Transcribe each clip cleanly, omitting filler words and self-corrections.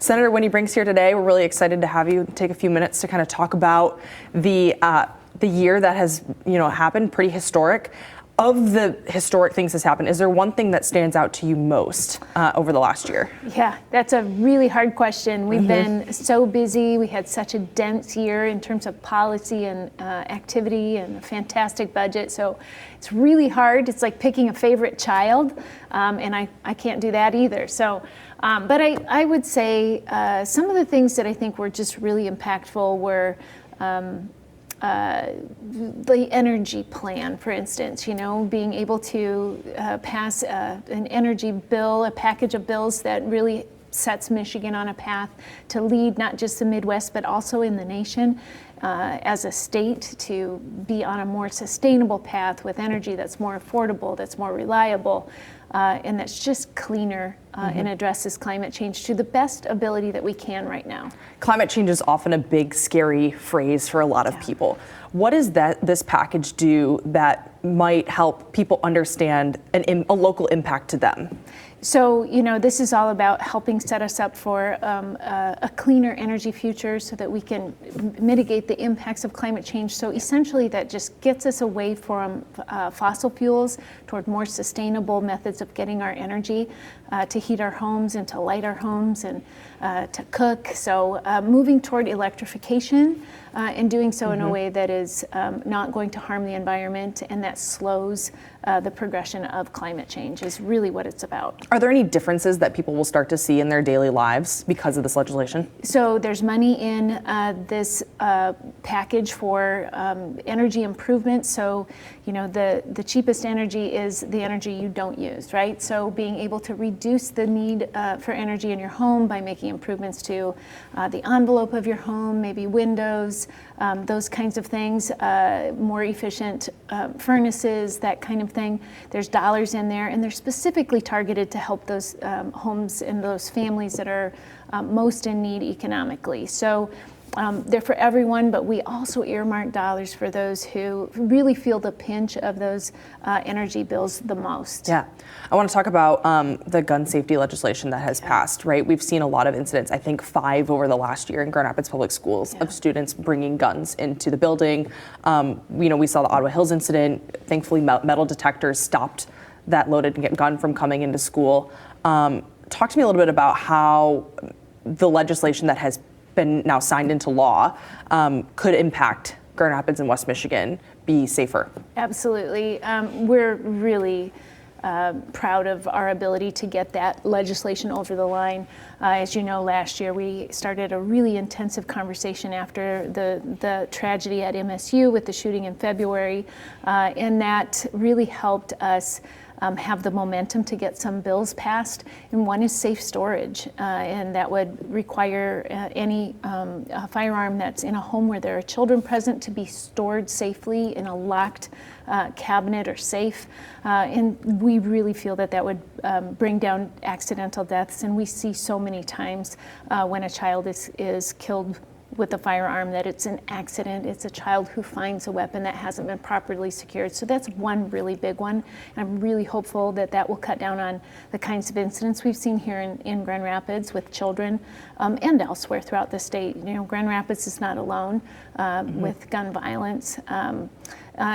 Senator Winnie Brinks here today. We're really excited to have you take a few minutes to kind of talk about the year that has, happened, pretty historic. Of the historic things that's happened, is there one thing that stands out to you most over the last year? Yeah, that's a really hard question. We've been so busy. We had such a dense year in terms of policy and activity and a fantastic budget. So it's really hard. It's like picking a favorite child, and I can't do that either. So, but I would say some of the things that I think were just really impactful were the energy plan, for instance, being able to pass an energy bill, a package of bills that really sets Michigan on a path to lead not just the Midwest, but also in the nation as a state to be on a more sustainable path with energy that's more affordable, that's more reliable, and that's just cleaner and addresses climate change to the best ability that we can right now. Climate change is often a big, scary phrase for a lot of people. What does this package do that might help people understand a local impact to them? So, this is all about helping set us up for a cleaner energy future so that we can mitigate the impacts of climate change. So essentially that just gets us away from fossil fuels toward more sustainable methods of getting our energy to heat our homes and to light our homes and to cook. So moving toward electrification and doing so in a way that is not going to harm the environment and that slows the progression of climate change is really what it's about. Are there any differences that people will start to see in their daily lives because of this legislation? So there's money in this package for energy improvement. So, the cheapest energy is the energy you don't use, right? So being able to reduce the need for energy in your home by making improvements to the envelope of your home, maybe windows, those kinds of things, more efficient furnaces, that kind of thing. There's dollars in there, and they're specifically targeted to help those homes and those families that are most in need economically. So they're for everyone, but we also earmark dollars for those who really feel the pinch of those energy bills the most. Yeah. I want to talk about the gun safety legislation that has passed, right? We've seen a lot of incidents, I think 5 over the last year in Grand Rapids Public Schools of students bringing guns into the building. We saw the Ottawa Hills incident. Thankfully, metal detectors stopped that loaded gun from coming into school. Talk to me a little bit about how the legislation that has been now signed into law could impact Grand Rapids and West Michigan be safer. Absolutely. We're really proud of our ability to get that legislation over the line. As you know, last year we started a really intensive conversation after the tragedy at MSU with the shooting in February, and that really helped us have the momentum to get some bills passed, and one is safe storage, and that would require any firearm that's in a home where there are children present to be stored safely in a locked cabinet or safe, and we really feel that would bring down accidental deaths, and we see so many times when a child is killed with a firearm that it's an accident. It's a child who finds a weapon that hasn't been properly secured. So that's one really big one. And I'm really hopeful that will cut down on the kinds of incidents we've seen here in Grand Rapids with children and elsewhere throughout the state. Grand Rapids is not alone with gun violence.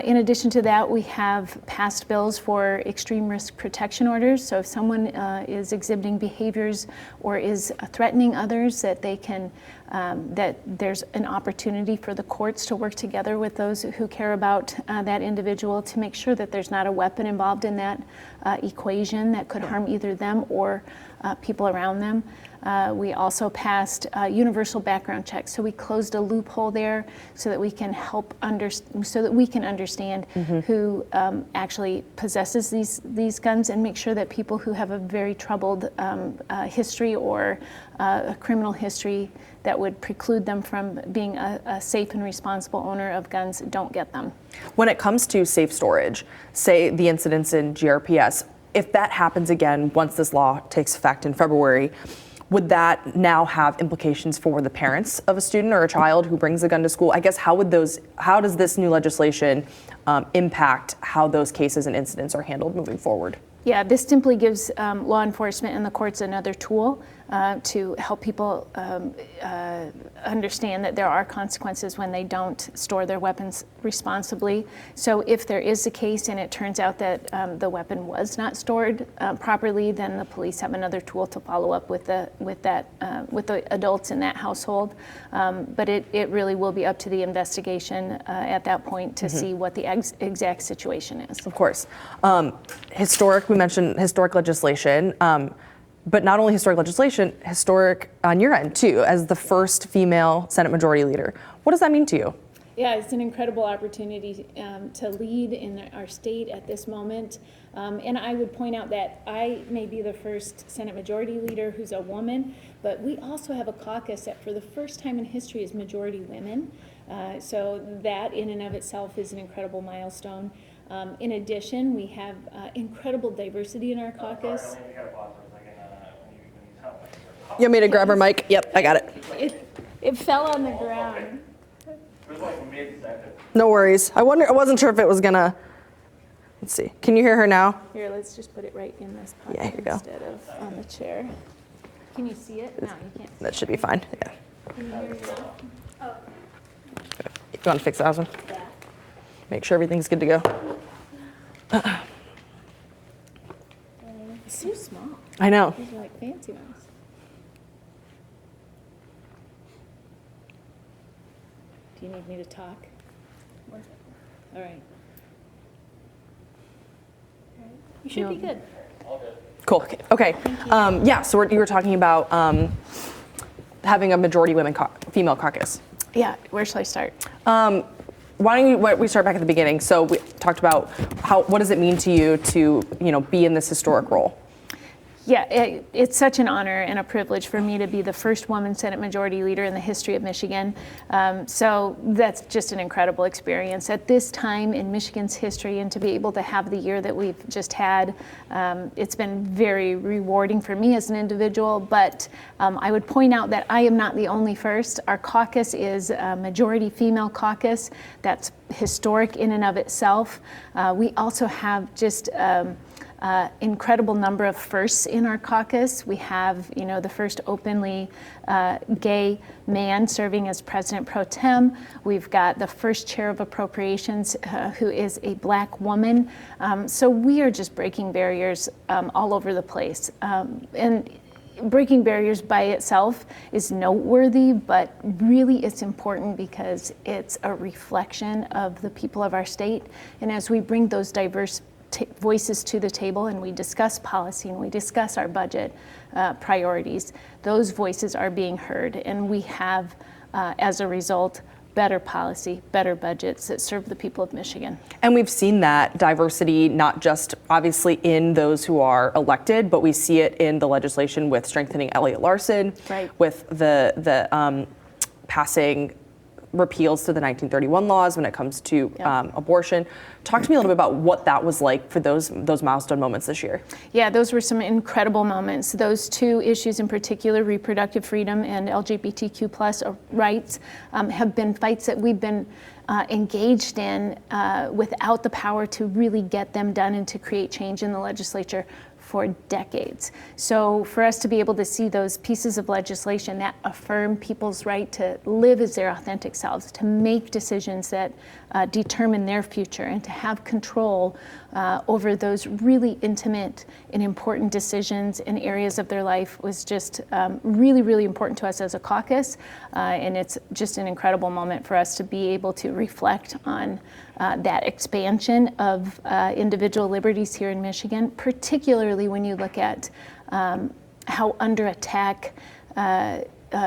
In addition to that, we have passed bills for extreme risk protection orders. So if someone is exhibiting behaviors or is threatening others, that they can, that there's an opportunity for the courts to work together with those who care about that individual to make sure that there's not a weapon involved in that equation that could harm either them or people around them. We also passed universal background checks, so we closed a loophole there so that we can understand who actually possesses these guns and make sure that people who have a very troubled history or a criminal history that would preclude them from being a safe and responsible owner of guns don't get them. When it comes to safe storage, say the incidents in GRPS, if that happens again once this law takes effect in February, would that now have implications for the parents of a student or a child who brings a gun to school? I guess how does this new legislation impact how those cases and incidents are handled moving forward? Yeah, this simply gives law enforcement and the courts another tool to help people understand that there are consequences when they don't store their weapons responsibly. So if there is a case and it turns out that the weapon was not stored properly, then the police have another tool to follow up with the adults in that household. But it really will be up to the investigation at that point to see what the exact situation is. Of course. We mentioned historic legislation. But not only historic legislation, historic on your end too, as the first female Senate Majority Leader. What does that mean to you? Yeah, it's an incredible opportunity to lead in our state at this moment. And I would point out that I may be the first Senate Majority Leader who's a woman, but we also have a caucus that for the first time in history is majority women. So that in and of itself is an incredible milestone. In addition, we have incredible diversity in our caucus. You want me to grab her mic? Yep, I got it. It fell on the ground. No worries. I wasn't sure if it was gonna, let's see. Can you hear her now? Here, let's just put it right in this pocket Yeah, here you go. instead of on the chair. Can you see it? No, you can't. That should be fine, yeah. Can you hear me now? Oh, You wanna fix that one? yeah. Make sure everything's good to go. It's too small. I know. These are like fancy ones. Do you need me to talk? All right. You should be good. Cool, okay. Yeah, so you were talking about having a majority female caucus. Yeah, where shall I start? Why don't we start back at the beginning? So we talked about what does it mean to you to be in this historic role? Yeah, it's such an honor and a privilege for me to be the first woman Senate Majority Leader in the history of Michigan. So that's just an incredible experience at this time in Michigan's history, and to be able to have the year that we've just had, it's been very rewarding for me as an individual. But I would point out that I am not the only first. Our caucus is a majority female caucus. That's historic in and of itself. We also have just incredible number of firsts in our caucus. We have, the first openly gay man serving as President Pro Tem. We've got the first Chair of Appropriations who is a Black woman. So we are just breaking barriers all over the place. And breaking barriers by itself is noteworthy, but really it's important because it's a reflection of the people of our state. And as we bring those diverse voices to the table and we discuss policy and we discuss our budget priorities, those voices are being heard, and we have, as a result, better policy, better budgets that serve the people of Michigan. And we've seen that diversity not just obviously in those who are elected, but we see it in the legislation with strengthening Elliott Larson, right, with the passing repeals to the 1931 laws when it comes to abortion. Talk to me a little bit about what that was like for those milestone moments this year. Yeah, those were some incredible moments. Those two issues in particular, reproductive freedom and LGBTQ plus rights, have been fights that we've been engaged in without the power to really get them done and to create change in the legislature for decades. So for us to be able to see those pieces of legislation that affirm people's right to live as their authentic selves, to make decisions that determine their future, and to have control over those really intimate and important decisions in areas of their life was just really, really important to us as a caucus. And it's just an incredible moment for us to be able to reflect on that expansion of individual liberties here in Michigan, particularly when you look at how under attack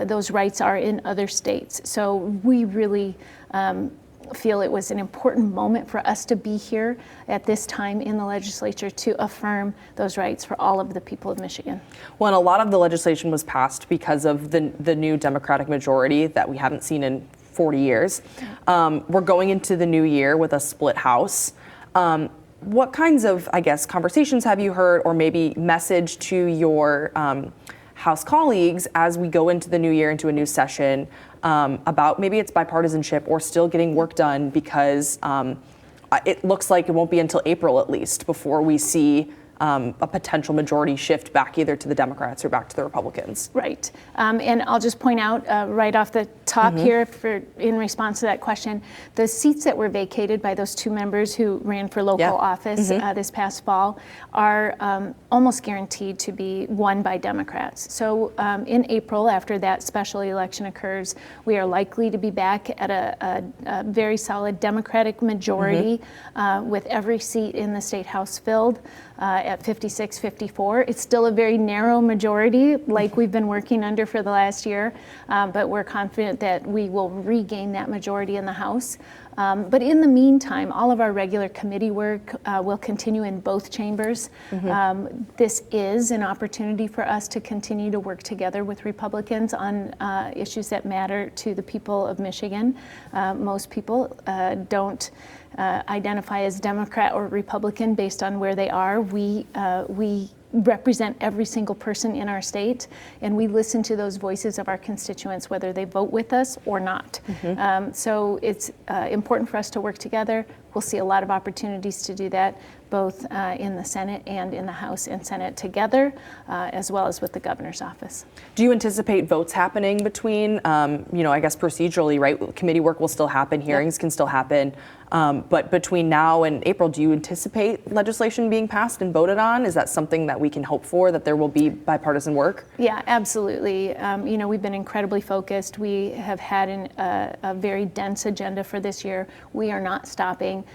those rights are in other states. So we really feel it was an important moment for us to be here at this time in the legislature to affirm those rights for all of the people of Michigan. Well, and a lot of the legislation was passed because of the new Democratic majority that we haven't seen in 40 years. We're going into the new year with a split House. What kinds of, conversations have you heard, or maybe message to your House colleagues as we go into the new year, into a new session, about maybe it's bipartisanship or still getting work done, because it looks like it won't be until April at least before we see a potential majority shift back either to the Democrats or back to the Republicans. Right. And I'll just point out right off the top here, in response to that question, the seats that were vacated by those two members who ran for local office this past fall are almost guaranteed to be won by Democrats. So in April, after that special election occurs, we are likely to be back at a very solid Democratic majority with every seat in the State House filled. At 56-54. It's still a very narrow majority like we've been working under for the last year, but we're confident that we will regain that majority in the House. But in the meantime, all of our regular committee work will continue in both chambers. This is an opportunity for us to continue to work together with Republicans on issues that matter to the people of Michigan. Most people don't identify as Democrat or Republican based on where they are. We represent every single person in our state, and we listen to those voices of our constituents, whether they vote with us or not. So it's important for us to work together. We'll see a lot of opportunities to do that, both in the Senate and in the House and Senate together, as well as with the governor's office. Do you anticipate votes happening between, I guess procedurally, right? Committee work will still happen, hearings can still happen. But between now and April, do you anticipate legislation being passed and voted on? Is that something that we can hope for, that there will be bipartisan work? Yeah, absolutely. We've been incredibly focused. We have had a very dense agenda for this year. We are not stopping.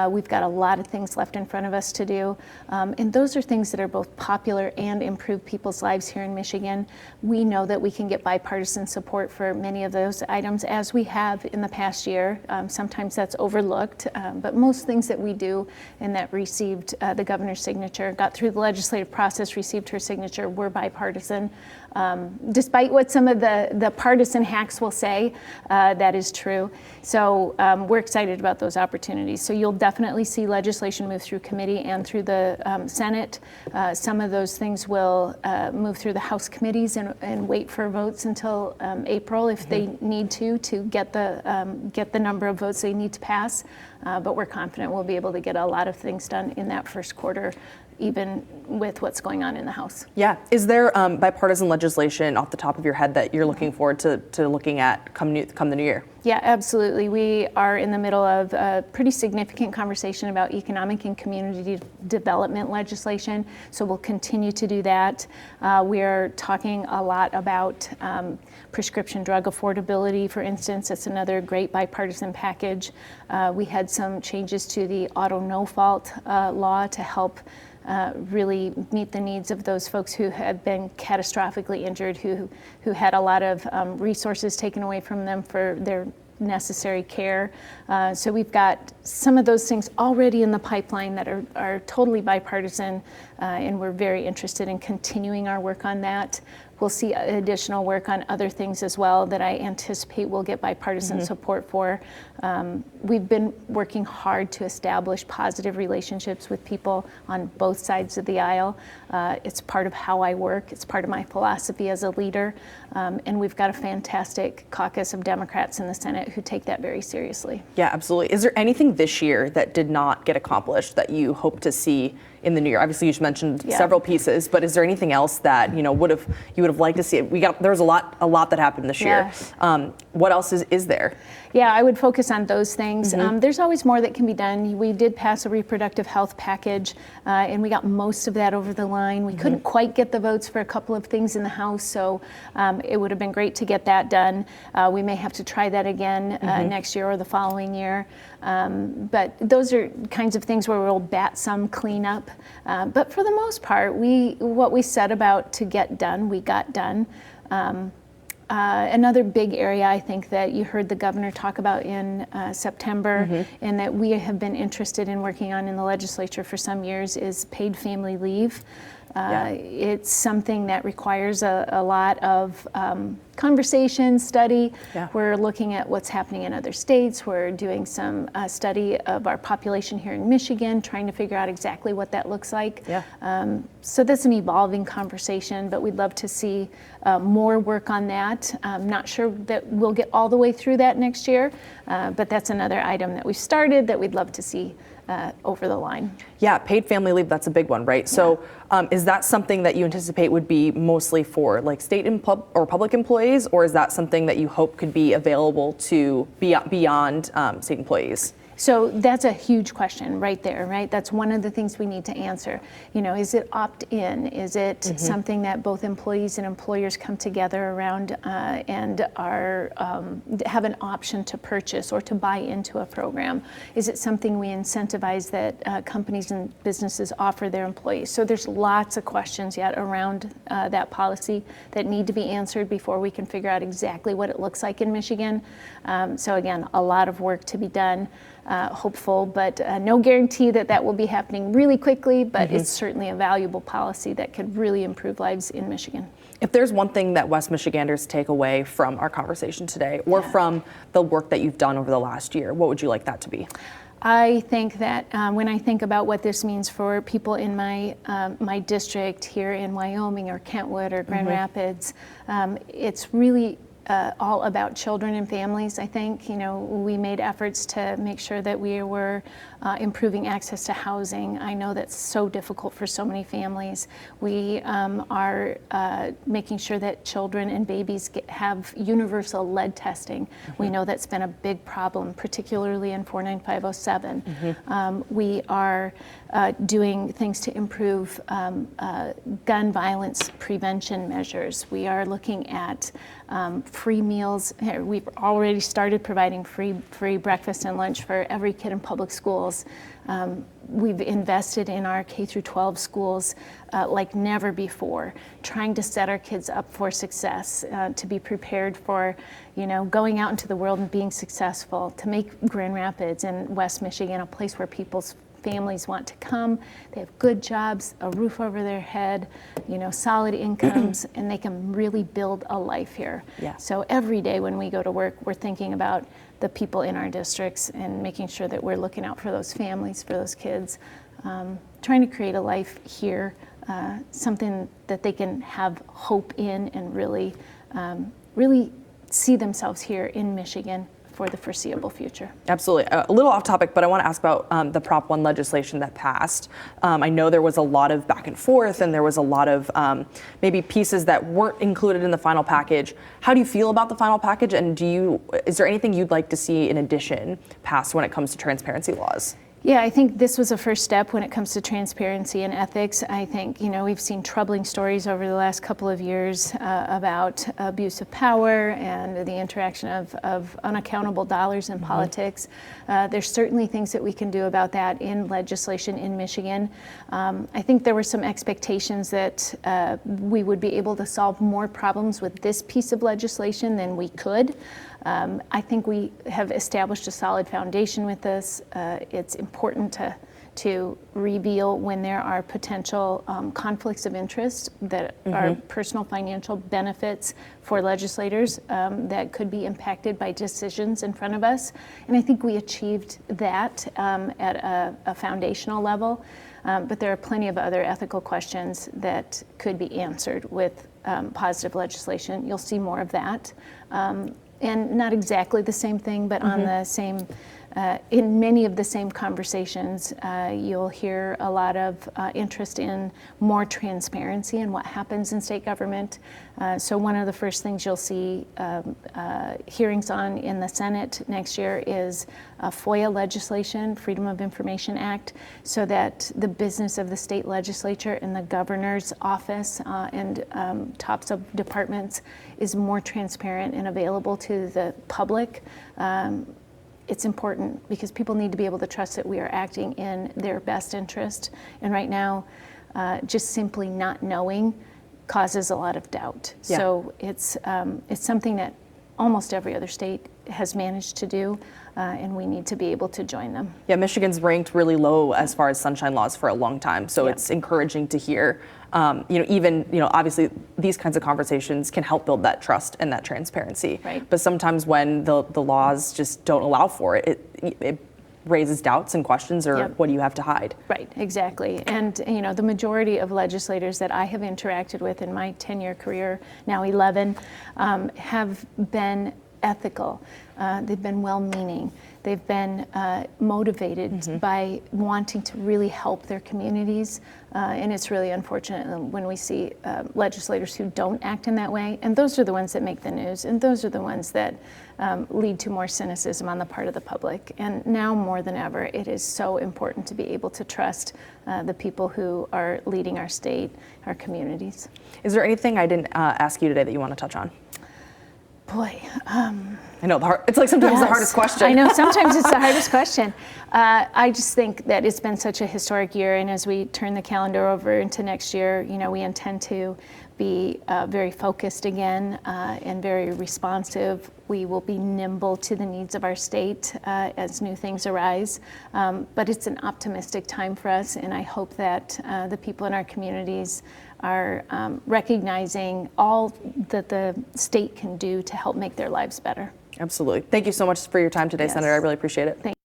We've got a lot of things left in front of us to do. And those are things that are both popular and improve people's lives here in Michigan. We know that we can get bipartisan support for many of those items, as we have in the past year. Sometimes that's overlooked. But most things that we do and that received the governor's signature, got through the legislative process, received her signature, were bipartisan. Despite what some of the partisan hacks will say, that is true. So we're excited about those opportunities. So you'll definitely see legislation move through committee and through the Senate. Some of those things will move through the House committees and wait for votes until April if they need to get the number of votes they need to pass. But we're confident we'll be able to get a lot of things done in that first quarter, even with what's going on in the House. Yeah. Is there bipartisan legislation off the top of your head that you're looking forward to looking at come the new year? Yeah, absolutely. We are in the middle of a pretty significant conversation about economic and community development legislation, so we'll continue to do that. We are talking a lot about prescription drug affordability, for instance. That's another great bipartisan package. We had some changes to the auto no-fault law to help really meet the needs of those folks who have been catastrophically injured, who had a lot of resources taken away from them for their necessary care. So we've got some of those things already in the pipeline that are totally bipartisan, and we're very interested in continuing our work on that. We'll see additional work on other things as well that I anticipate we'll get bipartisan support for. We've been working hard to establish positive relationships with people on both sides of the aisle. It's part of how I work. It's part of my philosophy as a leader. And we've got a fantastic caucus of Democrats in the Senate who take that very seriously. Yeah, absolutely. Is there anything this year that did not get accomplished that you hope to see in the new year? Obviously, you just mentioned several pieces, but is there anything else that you would have liked to see? There was a lot that happened this year. What else is there? Yeah, I would focus on those things. There's always more that can be done. We did pass a reproductive health package, and we got most of that over the line. We couldn't quite get the votes for a couple of things in the House, so it would have been great to get that done. We may have to try that again next year or the following year. But those are kinds of things where we'll bat some cleanup. But for the most part, what we set about to get done, we got done. Another big area I think that you heard the governor talk about in September and that we have been interested in working on in the legislature for some years is paid family leave. It's something that requires a lot of conversation, study. We're looking at what's happening in other states. We're doing some study of our population here in Michigan, trying to figure out exactly what that looks like. So that's an evolving conversation, but we'd love to see more work on that. I'm not sure that we'll get all the way through that next year, but that's another item that we've started that we'd love to see over the line. Yeah, paid family leave, that's a big one, right? So is that something that you anticipate would be mostly for like state and or public employees, or is that something that you hope could be available to beyond state employees? So that's a huge question right there, right? That's one of the things we need to answer. You know, is it opt-in? Is it something that both employees and employers come together around and are have an option to purchase or to buy into a program? Is it something we incentivize that companies and businesses offer their employees? So there's lots of questions yet around that policy that need to be answered before we can figure out exactly what it looks like in Michigan. So again, a lot of work to be done. Hopeful, but no guarantee that that will be happening really quickly, but it's certainly a valuable policy that could really improve lives in Michigan. If there's one thing that West Michiganders take away from our conversation today, or from the work that you've done over the last year, what would you like that to be? I think that when I think about what this means for people in my my district here in Wyoming or Kentwood or Grand Rapids, it's really all about children and families. I think, you know, we made efforts to make sure that we were improving access to housing. I know that's so difficult for so many families. We are making sure that children and babies have universal lead testing. We know that's been a big problem, particularly in 49507. We are doing things to improve gun violence prevention measures. We are looking at free meals. We've already started providing free breakfast and lunch for every kid in public schools. We've invested in our K through 12 schools like never before, trying to set our kids up for success, to be prepared for, you know, going out into the world and being successful, to make Grand Rapids and West Michigan a place where people's families want to come. They have good jobs, a roof over their head, you know, solid incomes, and they can really build a life here. Yeah. So every day when we go to work, we're thinking about the people in our districts and making sure that we're looking out for those families, for those kids, trying to create a life here, something that they can have hope in and really, really see themselves here in Michigan for the foreseeable future. Absolutely. A little off topic, but I want to ask about the Prop 1 legislation that passed. I know there was a lot of back and forth, and there was a lot of maybe pieces that weren't included in the final package. How do you feel about the final package, and is there anything you'd like to see in addition passed when it comes to transparency laws? Yeah, I think this was a first step when it comes to transparency and ethics. I think, you know, we've seen troubling stories over the last couple of years about abuse of power and the interaction of unaccountable dollars in politics. There's certainly things that we can do about that in legislation in Michigan. I think there were some expectations that we would be able to solve more problems with this piece of legislation than we could. I think we have established a solid foundation with this. It's important to reveal when there are potential conflicts of interest that are personal financial benefits for legislators that could be impacted by decisions in front of us. And I think we achieved that at a foundational level. But there are plenty of other ethical questions that could be answered with positive legislation. You'll see more of that. And not exactly the same thing, but on the same, in many of the same conversations, you'll hear a lot of interest in more transparency in what happens in state government. So one of the first things you'll see hearings on in the Senate next year is FOIA legislation, Freedom of Information Act, so that the business of the state legislature and the governor's office and tops of departments is more transparent and available to the public. It's important because people need to be able to trust that we are acting in their best interest. And right now, just simply not knowing causes a lot of doubt. Yeah. So it's something that almost every other state has managed to do, and we need to be able to join them. Yeah, Michigan's ranked really low as far as sunshine laws for a long time, so it's encouraging to hear. Obviously these kinds of conversations can help build that trust and that transparency. Right. But sometimes when the laws just don't allow for it, it raises doubts and questions, or what do you have to hide? Right, exactly. And you know, the majority of legislators that I have interacted with in my 10-year career, now 11, have been ethical, they've been well-meaning, they've been motivated by wanting to really help their communities, and it's really unfortunate when we see legislators who don't act in that way, and those are the ones that make the news, and those are the ones that lead to more cynicism on the part of the public. And now more than ever, it is so important to be able to trust the people who are leading our state, our communities. Is there anything I didn't ask you today that you want to touch on? Boy, I know it's like sometimes the hardest question. I know sometimes it's the hardest question. I just think that it's been such a historic year, and as we turn the calendar over into next year, you know, we intend to be very focused again and very responsive. We will be nimble to the needs of our state as new things arise. But it's an optimistic time for us, and I hope that the people in our communities are recognizing all that the state can do to help make their lives better. Absolutely. Thank you so much for your time today, Yes. Senator. I really appreciate it. Thank